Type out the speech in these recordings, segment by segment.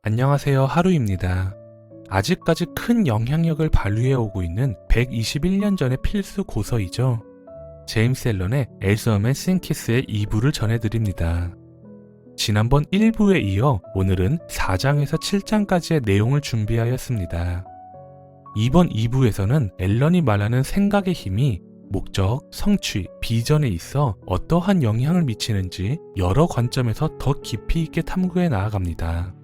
안녕하세요, 하루입니다. 아직까지 큰 영향력을 발휘해오고 있는 121년 전의 필수 고서이죠. 제임스 앨런의 As a Man Thinkes의 2부를 전해드립니다. 지난번 1부에 이어 오늘은 4장에서 7장까지의 내용을 준비하였습니다. 이번 2부에서는 앨런이 말하는 생각의 힘이 목적, 성취, 비전에 있어 어떠한 영향을 미치는지 여러 관점에서 더 깊이 있게 탐구해 나아갑니다.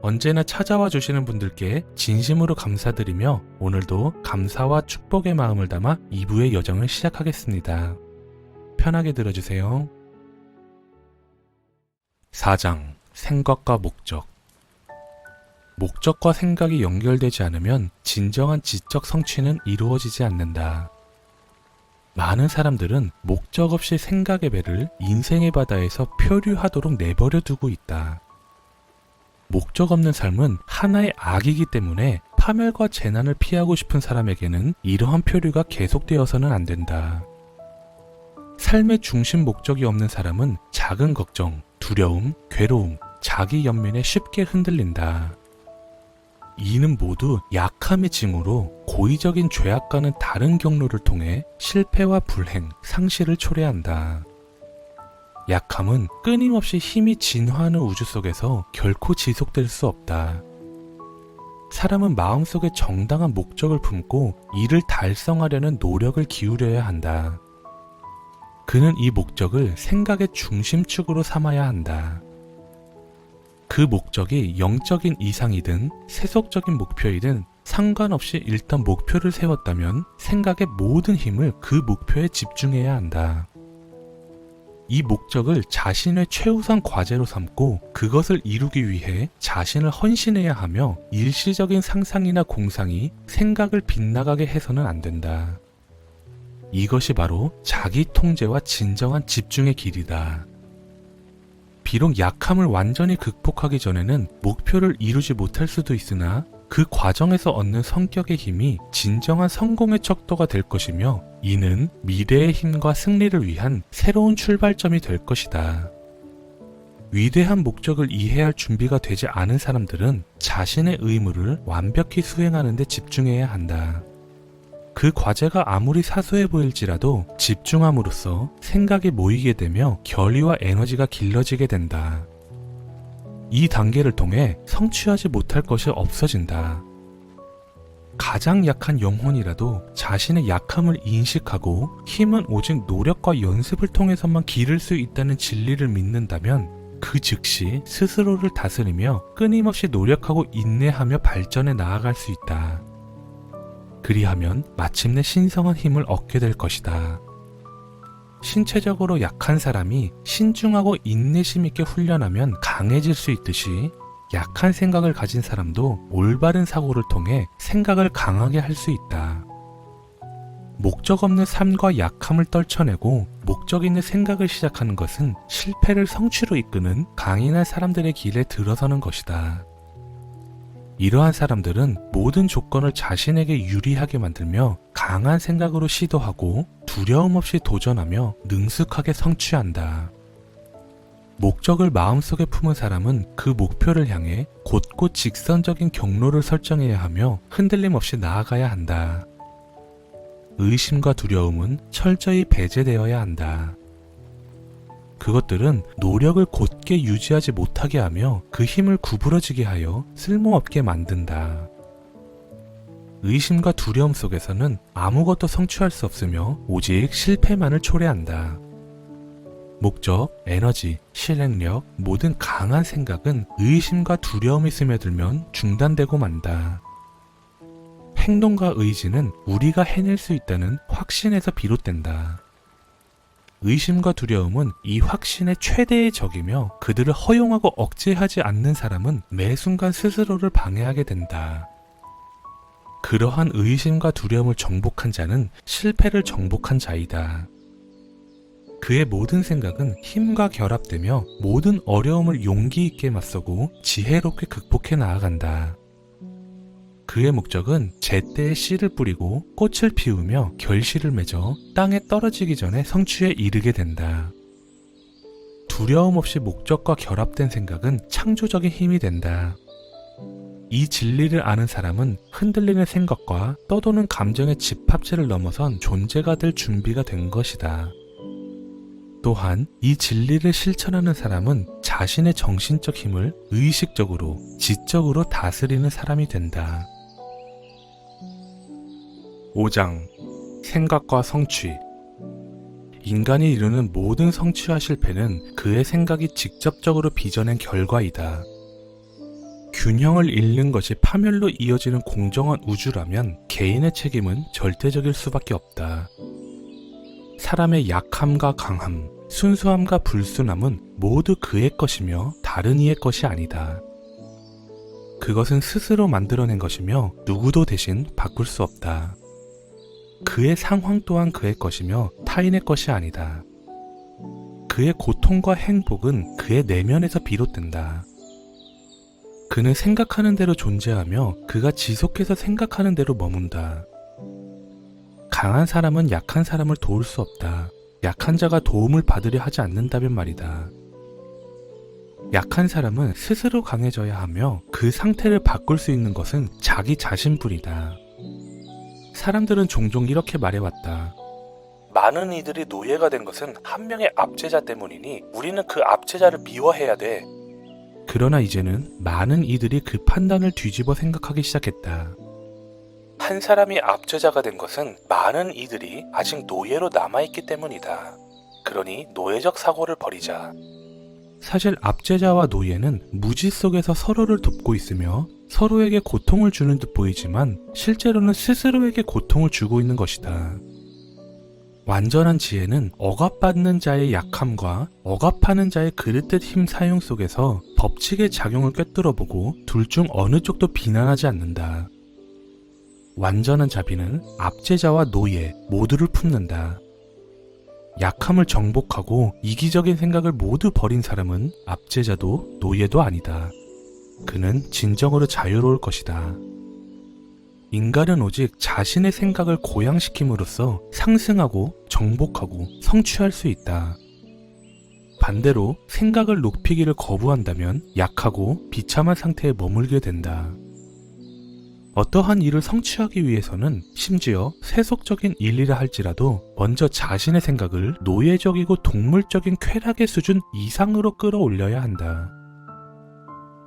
언제나 찾아와 주시는 분들께 진심으로 감사드리며 오늘도 감사와 축복의 마음을 담아 2부의 여정을 시작하겠습니다. 편하게 들어주세요. 4장 생각과 목적. 목적과 생각이 연결되지 않으면 진정한 지적 성취는 이루어지지 않는다. 많은 사람들은 목적 없이 생각의 배를 인생의 바다에서 표류하도록 내버려 두고 있다. 목적 없는 삶은 하나의 악이기 때문에 파멸과 재난을 피하고 싶은 사람에게는 이러한 표류가 계속되어서는 안 된다. 삶의 중심 목적이 없는 사람은 작은 걱정, 두려움, 괴로움, 자기 연민에 쉽게 흔들린다. 이는 모두 약함의 징후로 고의적인 죄악과는 다른 경로를 통해 실패와 불행, 상실을 초래한다. 약함은 끊임없이 힘이 진화하는 우주 속에서 결코 지속될 수 없다. 사람은 마음속에 정당한 목적을 품고 이를 달성하려는 노력을 기울여야 한다. 그는 이 목적을 생각의 중심축으로 삼아야 한다. 그 목적이 영적인 이상이든 세속적인 목표이든 상관없이 일단 목표를 세웠다면 생각의 모든 힘을 그 목표에 집중해야 한다. 이 목적을 자신의 최우선 과제로 삼고 그것을 이루기 위해 자신을 헌신해야 하며 일시적인 상상이나 공상이 생각을 빗나가게 해서는 안 된다. 이것이 바로 자기 통제와 진정한 집중의 길이다. 비록 약함을 완전히 극복하기 전에는 목표를 이루지 못할 수도 있으나 그 과정에서 얻는 성격의 힘이 진정한 성공의 척도가 될 것이며 이는 미래의 힘과 승리를 위한 새로운 출발점이 될 것이다. 위대한 목적을 이해할 준비가 되지 않은 사람들은 자신의 의무를 완벽히 수행하는 데 집중해야 한다. 그 과제가 아무리 사소해 보일지라도 집중함으로써 생각이 모이게 되며 결의와 에너지가 길러지게 된다. 이 단계를 통해 성취하지 못할 것이 없어진다. 가장 약한 영혼이라도 자신의 약함을 인식하고 힘은 오직 노력과 연습을 통해서만 기를 수 있다는 진리를 믿는다면 그 즉시 스스로를 다스리며 끊임없이 노력하고 인내하며 발전해 나아갈 수 있다. 그리하면 마침내 신성한 힘을 얻게 될 것이다. 신체적으로 약한 사람이 신중하고 인내심 있게 훈련하면 강해질 수 있듯이 약한 생각을 가진 사람도 올바른 사고를 통해 생각을 강하게 할 수 있다. 목적 없는 삶과 약함을 떨쳐내고 목적 있는 생각을 시작하는 것은 실패를 성취로 이끄는 강인한 사람들의 길에 들어서는 것이다. 이러한 사람들은 모든 조건을 자신에게 유리하게 만들며 강한 생각으로 시도하고 두려움 없이 도전하며 능숙하게 성취한다. 목적을 마음속에 품은 사람은 그 목표를 향해 곧곧 직선적인 경로를 설정해야 하며 흔들림 없이 나아가야 한다. 의심과 두려움은 철저히 배제되어야 한다. 그것들은 노력을 곧게 유지하지 못하게 하며 그 힘을 구부러지게 하여 쓸모없게 만든다. 의심과 두려움 속에서는 아무것도 성취할 수 없으며 오직 실패만을 초래한다. 목적, 에너지, 실행력, 모든 강한 생각은 의심과 두려움이 스며들면 중단되고 만다. 행동과 의지는 우리가 해낼 수 있다는 확신에서 비롯된다. 의심과 두려움은 이 확신의 최대의 적이며 그들을 허용하고 억제하지 않는 사람은 매 순간 스스로를 방해하게 된다. 그러한 의심과 두려움을 정복한 자는 실패를 정복한 자이다. 그의 모든 생각은 힘과 결합되며 모든 어려움을 용기 있게 맞서고 지혜롭게 극복해 나아간다. 그의 목적은 제때에 씨를 뿌리고 꽃을 피우며 결실을 맺어 땅에 떨어지기 전에 성취에 이르게 된다. 두려움 없이 목적과 결합된 생각은 창조적인 힘이 된다. 이 진리를 아는 사람은 흔들리는 생각과 떠도는 감정의 집합체를 넘어선 존재가 될 준비가 된 것이다. 또한 이 진리를 실천하는 사람은 자신의 정신적 힘을 의식적으로, 지적으로 다스리는 사람이 된다. 5장 생각과 성취. 인간이 이루는 모든 성취와 실패는 그의 생각이 직접적으로 빚어낸 결과이다. 균형을 잃는 것이 파멸로 이어지는 공정한 우주라면 개인의 책임은 절대적일 수밖에 없다. 사람의 약함과 강함, 순수함과 불순함은 모두 그의 것이며 다른 이의 것이 아니다. 그것은 스스로 만들어낸 것이며 누구도 대신 바꿀 수 없다. 그의 상황 또한 그의 것이며 타인의 것이 아니다. 그의 고통과 행복은 그의 내면에서 비롯된다. 그는 생각하는 대로 존재하며 그가 지속해서 생각하는 대로 머문다. 강한 사람은 약한 사람을 도울 수 없다. 약한 자가 도움을 받으려 하지 않는다면 말이다. 약한 사람은 스스로 강해져야 하며 그 상태를 바꿀 수 있는 것은 자기 자신뿐이다. 사람들은 종종 이렇게 말해왔다. 많은 이들이 노예가 된 것은 한 명의 압제자 때문이니 우리는 그 압제자를 미워해야 돼. 그러나 이제는 많은 이들이 그 판단을 뒤집어 생각하기 시작했다. 한 사람이 압제자가 된 것은 많은 이들이 아직 노예로 남아있기 때문이다. 그러니 노예적 사고를 버리자. 사실 압제자와 노예는 무지 속에서 서로를 돕고 있으며 서로에게 고통을 주는 듯 보이지만 실제로는 스스로에게 고통을 주고 있는 것이다. 완전한 지혜는 억압받는 자의 약함과 억압하는 자의 그릇된 힘 사용 속에서 법칙의 작용을 꿰뚫어보고 둘 중 어느 쪽도 비난하지 않는다. 완전한 자비는 압제자와 노예 모두를 품는다. 약함을 정복하고 이기적인 생각을 모두 버린 사람은 압제자도 노예도 아니다. 그는 진정으로 자유로울 것이다. 인간은 오직 자신의 생각을 고양시킴으로써 상승하고 정복하고 성취할 수 있다. 반대로 생각을 높이기를 거부한다면 약하고 비참한 상태에 머물게 된다. 어떠한 일을 성취하기 위해서는 심지어 세속적인 일이라 할지라도 먼저 자신의 생각을 노예적이고 동물적인 쾌락의 수준 이상으로 끌어올려야 한다.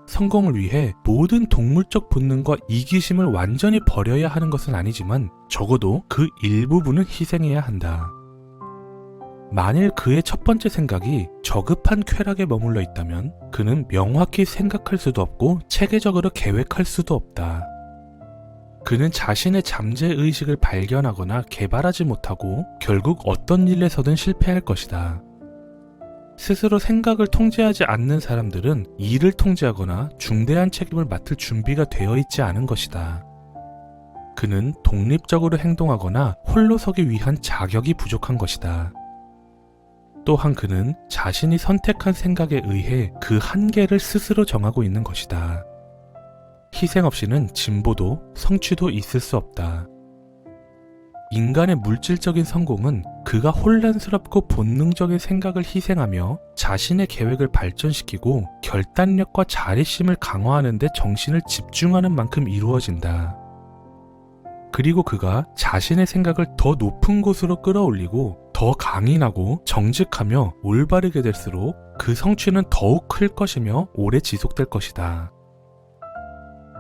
성공을 위해 모든 동물적 본능과 이기심을 완전히 버려야 하는 것은 아니지만 적어도 그 일부분은 희생해야 한다. 만일 그의 첫 번째 생각이 저급한 쾌락에 머물러 있다면 그는 명확히 생각할 수도 없고 체계적으로 계획할 수도 없다. 그는 자신의 잠재의식을 발견하거나 개발하지 못하고 결국 어떤 일에서든 실패할 것이다. 스스로 생각을 통제하지 않는 사람들은 일을 통제하거나 중대한 책임을 맡을 준비가 되어 있지 않은 것이다. 그는 독립적으로 행동하거나 홀로 서기 위한 자격이 부족한 것이다. 또한 그는 자신이 선택한 생각에 의해 그 한계를 스스로 정하고 있는 것이다. 희생 없이는 진보도 성취도 있을 수 없다. 인간의 물질적인 성공은 그가 혼란스럽고 본능적인 생각을 희생하며 자신의 계획을 발전시키고 결단력과 자립심을 강화하는 데 정신을 집중하는 만큼 이루어진다. 그리고 그가 자신의 생각을 더 높은 곳으로 끌어올리고 더 강인하고 정직하며 올바르게 될수록 그 성취는 더욱 클 것이며 오래 지속될 것이다.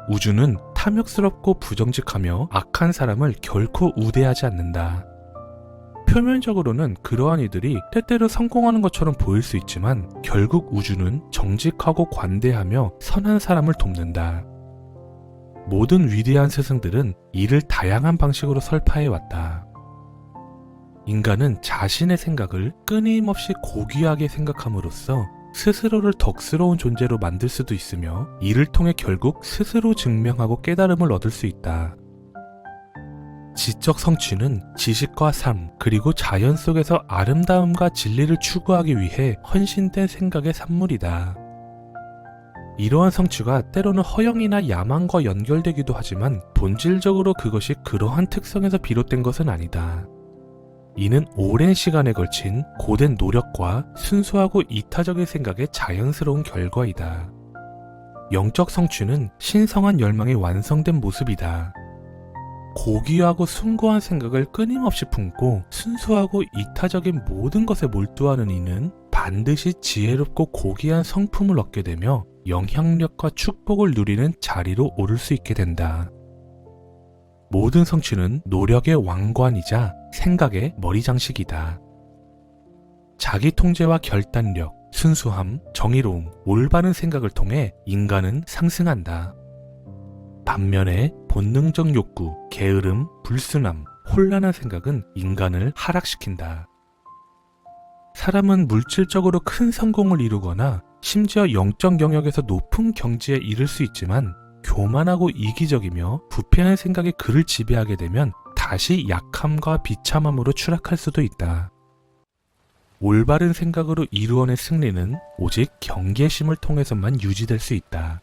우주는 탐욕스럽고 부정직하며 악한 사람을 결코 우대하지 않는다. 표면적으로는 그러한 이들이 때때로 성공하는 것처럼 보일 수 있지만 결국 우주는 정직하고 관대하며 선한 사람을 돕는다. 모든 위대한 스승들은 이를 다양한 방식으로 설파해왔다. 인간은 자신의 생각을 끊임없이 고귀하게 생각함으로써 스스로를 덕스러운 존재로 만들 수도 있으며 이를 통해 결국 스스로 증명하고 깨달음을 얻을 수 있다. 지적 성취는 지식과 삶 그리고 자연 속에서 아름다움과 진리를 추구하기 위해 헌신된 생각의 산물이다. 이러한 성취가 때로는 허영이나 야망과 연결되기도 하지만 본질적으로 그것이 그러한 특성에서 비롯된 것은 아니다. 이는 오랜 시간에 걸친 고된 노력과 순수하고 이타적인 생각의 자연스러운 결과이다. 영적 성취는 신성한 열망이 완성된 모습이다. 고귀하고 숭고한 생각을 끊임없이 품고 순수하고 이타적인 모든 것에 몰두하는 이는 반드시 지혜롭고 고귀한 성품을 얻게 되며 영향력과 축복을 누리는 자리로 오를 수 있게 된다. 모든 성취는 노력의 왕관이자 생각의 머리장식이다. 자기 통제와 결단력, 순수함, 정의로움, 올바른 생각을 통해 인간은 상승한다. 반면에 본능적 욕구, 게으름, 불순함, 혼란한 생각은 인간을 하락시킨다. 사람은 물질적으로 큰 성공을 이루거나 심지어 영적 영역에서 높은 경지에 이를 수 있지만 교만하고 이기적이며 부패한 생각이 그를 지배하게 되면 다시 약함과 비참함으로 추락할 수도 있다. 올바른 생각으로 이루어낸 승리는 오직 경계심을 통해서만 유지될 수 있다.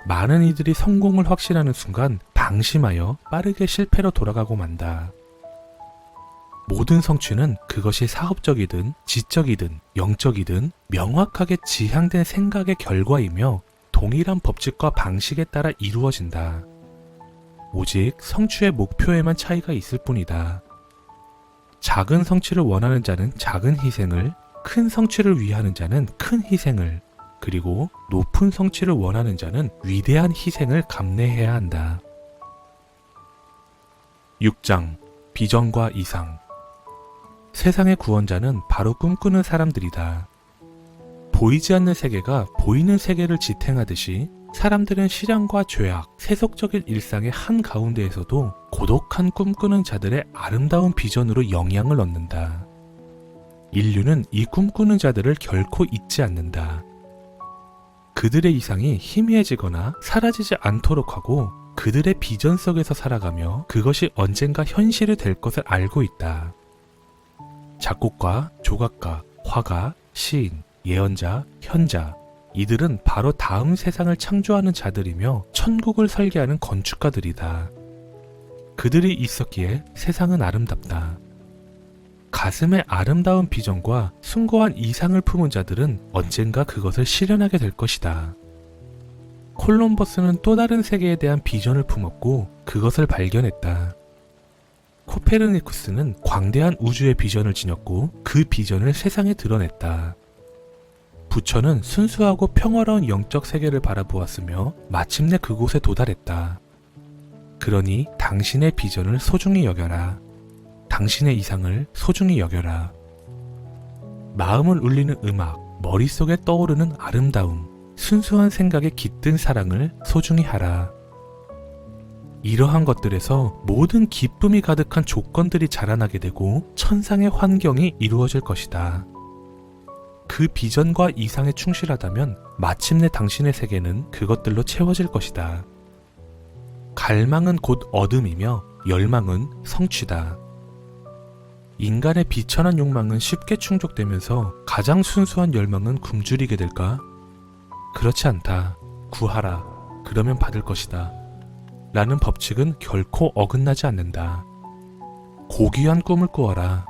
많은 이들이 성공을 확신하는 순간 방심하여 빠르게 실패로 돌아가고 만다. 모든 성취는 그것이 사업적이든 지적이든 영적이든 명확하게 지향된 생각의 결과이며 동일한 법칙과 방식에 따라 이루어진다. 오직 성취의 목표에만 차이가 있을 뿐이다. 작은 성취를 원하는 자는 작은 희생을, 큰 성취를 위하는 자는 큰 희생을, 그리고 높은 성취를 원하는 자는 위대한 희생을 감내해야 한다. 6장 비전과 이상. 세상의 구원자는 바로 꿈꾸는 사람들이다. 보이지 않는 세계가 보이는 세계를 지탱하듯이 사람들은 실현과 죄악, 세속적인 일상의 한가운데에서도 고독한 꿈꾸는 자들의 아름다운 비전으로 영향을 얻는다. 인류는 이 꿈꾸는 자들을 결코 잊지 않는다. 그들의 이상이 희미해지거나 사라지지 않도록 하고 그들의 비전 속에서 살아가며 그것이 언젠가 현실이 될 것을 알고 있다. 작곡가, 조각가, 화가, 시인, 예언자, 현자, 이들은 바로 다음 세상을 창조하는 자들이며 천국을 설계하는 건축가들이다. 그들이 있었기에 세상은 아름답다. 가슴에 아름다운 비전과 숭고한 이상을 품은 자들은 언젠가 그것을 실현하게 될 것이다. 콜럼버스는 또 다른 세계에 대한 비전을 품었고 그것을 발견했다. 코페르니쿠스는 광대한 우주의 비전을 지녔고 그 비전을 세상에 드러냈다. 부처는 순수하고 평화로운 영적 세계를 바라보았으며 마침내 그곳에 도달했다. 그러니 당신의 비전을 소중히 여겨라. 당신의 이상을 소중히 여겨라. 마음을 울리는 음악, 머릿속에 떠오르는 아름다움, 순수한 생각에 깃든 사랑을 소중히 하라. 이러한 것들에서 모든 기쁨이 가득한 조건들이 자라나게 되고 천상의 환경이 이루어질 것이다. 그 비전과 이상에 충실하다면 마침내 당신의 세계는 그것들로 채워질 것이다. 갈망은 곧 어둠이며 열망은 성취다. 인간의 비천한 욕망은 쉽게 충족되면서 가장 순수한 열망은 굶주리게 될까? 그렇지 않다. 구하라. 그러면 받을 것이다. 라는 법칙은 결코 어긋나지 않는다. 고귀한 꿈을 꾸어라.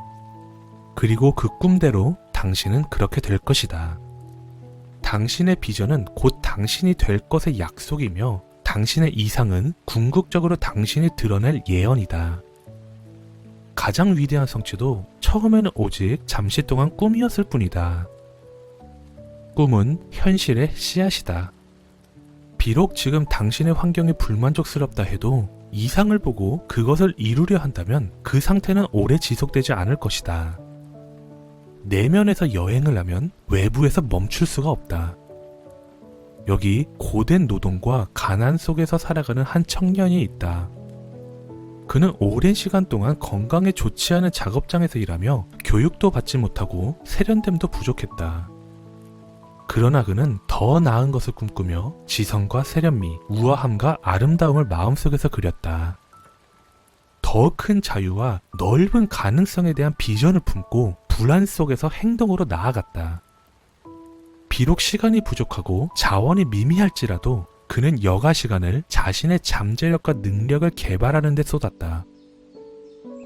그리고 그 꿈대로 당신은 그렇게 될 것이다. 당신의 비전은 곧 당신이 될 것의 약속이며 당신의 이상은 궁극적으로 당신이 드러낼 예언이다. 가장 위대한 성취도 처음에는 오직 잠시 동안 꿈이었을 뿐이다. 꿈은 현실의 씨앗이다. 비록 지금 당신의 환경이 불만족스럽다 해도 이상을 보고 그것을 이루려 한다면 그 상태는 오래 지속되지 않을 것이다. 내면에서 여행을 하면 외부에서 멈출 수가 없다. 여기 고된 노동과 가난 속에서 살아가는 한 청년이 있다. 그는 오랜 시간 동안 건강에 좋지 않은 작업장에서 일하며 교육도 받지 못하고 세련됨도 부족했다. 그러나 그는 더 나은 것을 꿈꾸며 지성과 세련미, 우아함과 아름다움을 마음속에서 그렸다. 더 큰 자유와 넓은 가능성에 대한 비전을 품고 불안 속에서 행동으로 나아갔다. 비록 시간이 부족하고 자원이 미미할지라도 그는 여가 시간을 자신의 잠재력과 능력을 개발하는 데 쏟았다.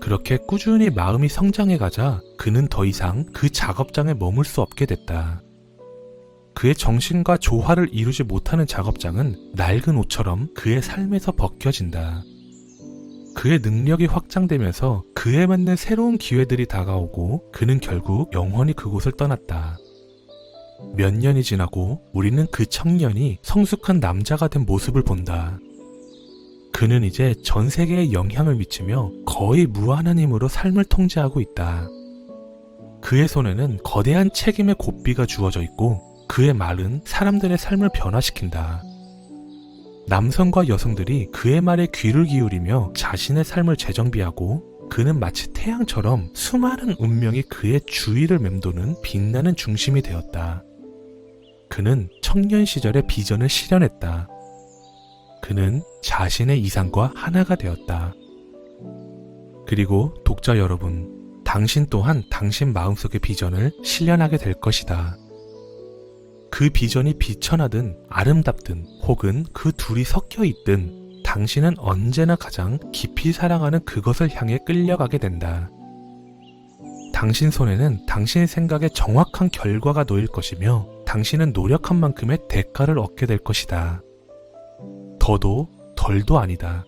그렇게 꾸준히 마음이 성장해가자 그는 더 이상 그 작업장에 머물 수 없게 됐다. 그의 정신과 조화를 이루지 못하는 작업장은 낡은 옷처럼 그의 삶에서 벗겨진다. 그의 능력이 확장되면서 그에 맞는 새로운 기회들이 다가오고 그는 결국 영원히 그곳을 떠났다. 몇 년이 지나고 우리는 그 청년이 성숙한 남자가 된 모습을 본다. 그는 이제 전 세계에 영향을 미치며 거의 무한한 힘으로 삶을 통제하고 있다. 그의 손에는 거대한 책임의 고삐가 주어져 있고 그의 말은 사람들의 삶을 변화시킨다. 남성과 여성들이 그의 말에 귀를 기울이며 자신의 삶을 재정비하고 그는 마치 태양처럼 수많은 운명이 그의 주위를 맴도는 빛나는 중심이 되었다. 그는 청년 시절의 비전을 실현했다. 그는 자신의 이상과 하나가 되었다. 그리고 독자 여러분, 당신 또한 당신 마음속의 비전을 실현하게 될 것이다. 그 비전이 비천하든 아름답든 혹은 그 둘이 섞여 있든 당신은 언제나 가장 깊이 사랑하는 그것을 향해 끌려가게 된다. 당신 손에는 당신의 생각에 정확한 결과가 놓일 것이며 당신은 노력한 만큼의 대가를 얻게 될 것이다. 더도 덜도 아니다.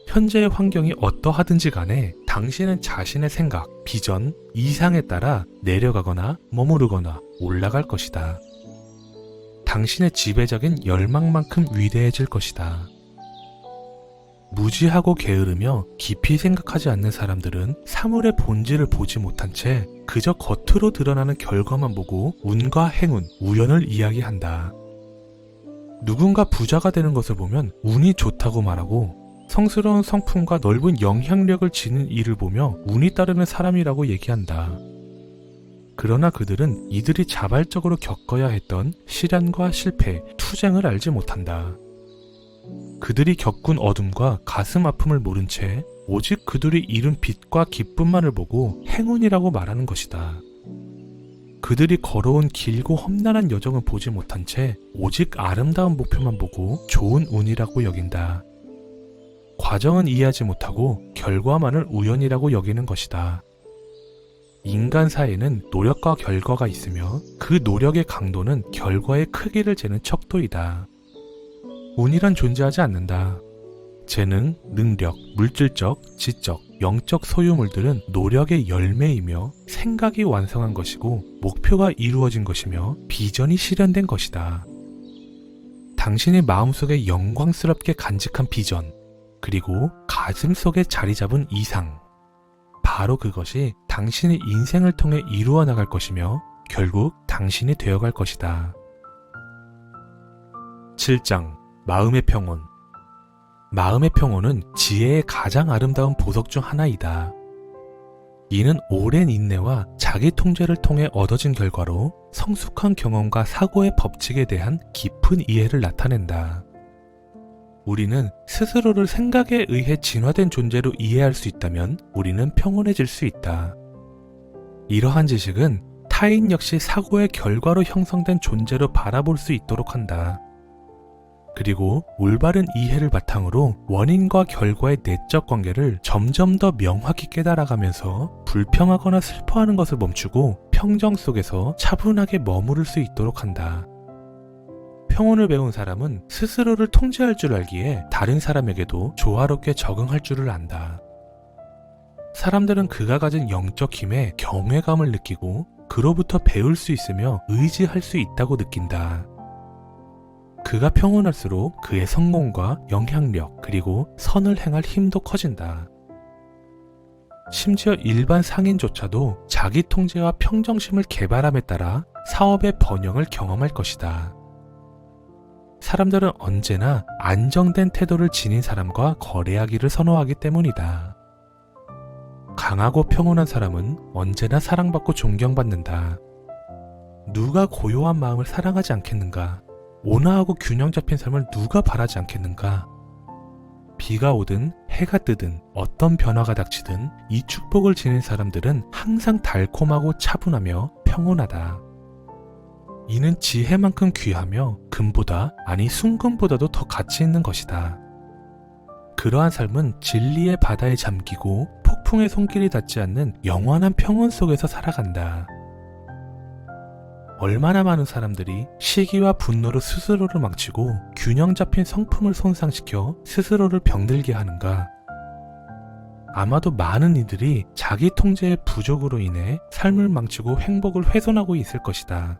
현재의 환경이 어떠하든지 간에 당신은 자신의 생각, 비전, 이상에 따라 내려가거나 머무르거나 올라갈 것이다. 당신의 지배적인 열망만큼 위대해질 것이다. 무지하고 게으르며 깊이 생각하지 않는 사람들은 사물의 본질을 보지 못한 채 그저 겉으로 드러나는 결과만 보고 운과 행운, 우연을 이야기한다. 누군가 부자가 되는 것을 보면 운이 좋다고 말하고 성스러운 성품과 넓은 영향력을 지닌 일을 보며 운이 따르는 사람이라고 얘기한다. 그러나 그들은 이들이 자발적으로 겪어야 했던 시련과 실패, 투쟁을 알지 못한다. 그들이 겪은 어둠과 가슴 아픔을 모른 채 오직 그들이 이룬 빛과 기쁨만을 보고 행운이라고 말하는 것이다. 그들이 걸어온 길고 험난한 여정을 보지 못한 채 오직 아름다운 목표만 보고 좋은 운이라고 여긴다. 과정은 이해하지 못하고 결과만을 우연이라고 여기는 것이다. 인간 사이에는 노력과 결과가 있으며 그 노력의 강도는 결과의 크기를 재는 척도이다. 운이란 존재하지 않는다. 재능, 능력, 물질적, 지적, 영적 소유물들은 노력의 열매이며 생각이 완성한 것이고 목표가 이루어진 것이며 비전이 실현된 것이다. 당신의 마음속에 영광스럽게 간직한 비전, 그리고 가슴 속에 자리 잡은 이상, 바로 그것이 당신의 인생을 통해 이루어 나갈 것이며 결국 당신이 되어갈 것이다. 7장 마음의 평온. 마음의 평온은 지혜의 가장 아름다운 보석 중 하나이다. 이는 오랜 인내와 자기 통제를 통해 얻어진 결과로 성숙한 경험과 사고의 법칙에 대한 깊은 이해를 나타낸다. 우리는 스스로를 생각에 의해 진화된 존재로 이해할 수 있다면 우리는 평온해질 수 있다. 이러한 지식은 타인 역시 사고의 결과로 형성된 존재로 바라볼 수 있도록 한다. 그리고 올바른 이해를 바탕으로 원인과 결과의 내적 관계를 점점 더 명확히 깨달아가면서 불평하거나 슬퍼하는 것을 멈추고 평정 속에서 차분하게 머무를 수 있도록 한다. 평온을 배운 사람은 스스로를 통제할 줄 알기에 다른 사람에게도 조화롭게 적응할 줄을 안다. 사람들은 그가 가진 영적 힘에 경외감을 느끼고 그로부터 배울 수 있으며 의지할 수 있다고 느낀다. 그가 평온할수록 그의 성공과 영향력 그리고 선을 행할 힘도 커진다. 심지어 일반 상인조차도 자기 통제와 평정심을 개발함에 따라 사업의 번영을 경험할 것이다. 사람들은 언제나 안정된 태도를 지닌 사람과 거래하기를 선호하기 때문이다. 강하고 평온한 사람은 언제나 사랑받고 존경받는다. 누가 고요한 마음을 사랑하지 않겠는가? 온화하고 균형 잡힌 삶을 누가 바라지 않겠는가? 비가 오든 해가 뜨든 어떤 변화가 닥치든 이 축복을 지닌 사람들은 항상 달콤하고 차분하며 평온하다. 이는 지혜만큼 귀하며 금보다 아니 순금보다도 더 가치 있는 것이다. 그러한 삶은 진리의 바다에 잠기고 폭풍의 손길이 닿지 않는 영원한 평온 속에서 살아간다. 얼마나 많은 사람들이 시기와 분노로 스스로를 망치고 균형 잡힌 성품을 손상시켜 스스로를 병들게 하는가? 아마도 많은 이들이 자기 통제의 부족으로 인해 삶을 망치고 행복을 훼손하고 있을 것이다.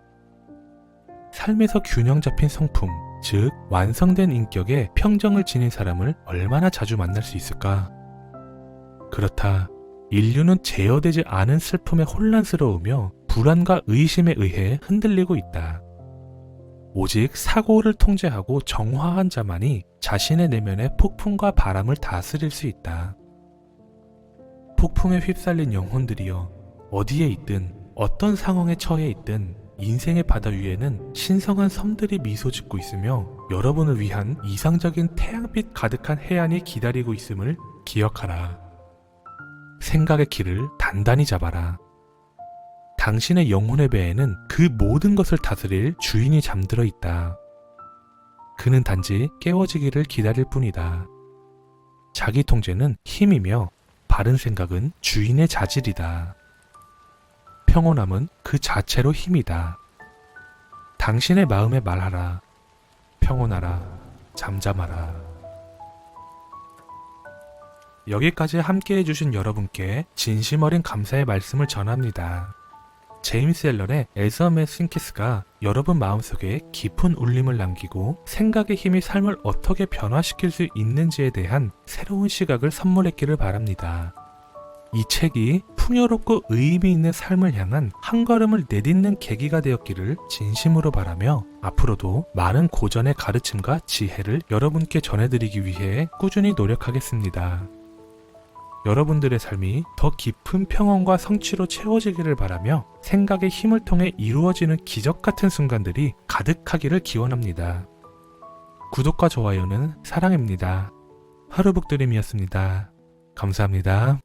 삶에서 균형 잡힌 성품, 즉 완성된 인격에 평정을 지닌 사람을 얼마나 자주 만날 수 있을까? 그렇다. 인류는 제어되지 않은 슬픔에 혼란스러우며 불안과 의심에 의해 흔들리고 있다. 오직 사고를 통제하고 정화한 자만이 자신의 내면의 폭풍과 바람을 다스릴 수 있다. 폭풍에 휩쓸린 영혼들이여, 어디에 있든 어떤 상황에 처해 있든 인생의 바다 위에는 신성한 섬들이 미소 짓고 있으며 여러분을 위한 이상적인 태양빛 가득한 해안이 기다리고 있음을 기억하라. 생각의 길을 단단히 잡아라. 당신의 영혼의 배에는 그 모든 것을 다스릴 주인이 잠들어 있다. 그는 단지 깨워지기를 기다릴 뿐이다. 자기 통제는 힘이며 바른 생각은 주인의 자질이다. 평온함은 그 자체로 힘이다. 당신의 마음에 말하라. 평온하라. 잠잠하라. 여기까지 함께 해주신 여러분께 진심 어린 감사의 말씀을 전합니다. 제임스 앨런의 As a Man Thinkes가 여러분 마음속에 깊은 울림을 남기고 생각의 힘이 삶을 어떻게 변화시킬 수 있는지에 대한 새로운 시각을 선물했기를 바랍니다. 이 책이 풍요롭고 의미 있는 삶을 향한 한 걸음을 내딛는 계기가 되었기를 진심으로 바라며 앞으로도 많은 고전의 가르침과 지혜를 여러분께 전해드리기 위해 꾸준히 노력하겠습니다. 여러분들의 삶이 더 깊은 평온과 성취로 채워지기를 바라며 생각의 힘을 통해 이루어지는 기적 같은 순간들이 가득하기를 기원합니다. 구독과 좋아요는 사랑입니다. 하루북드림이었습니다. 감사합니다.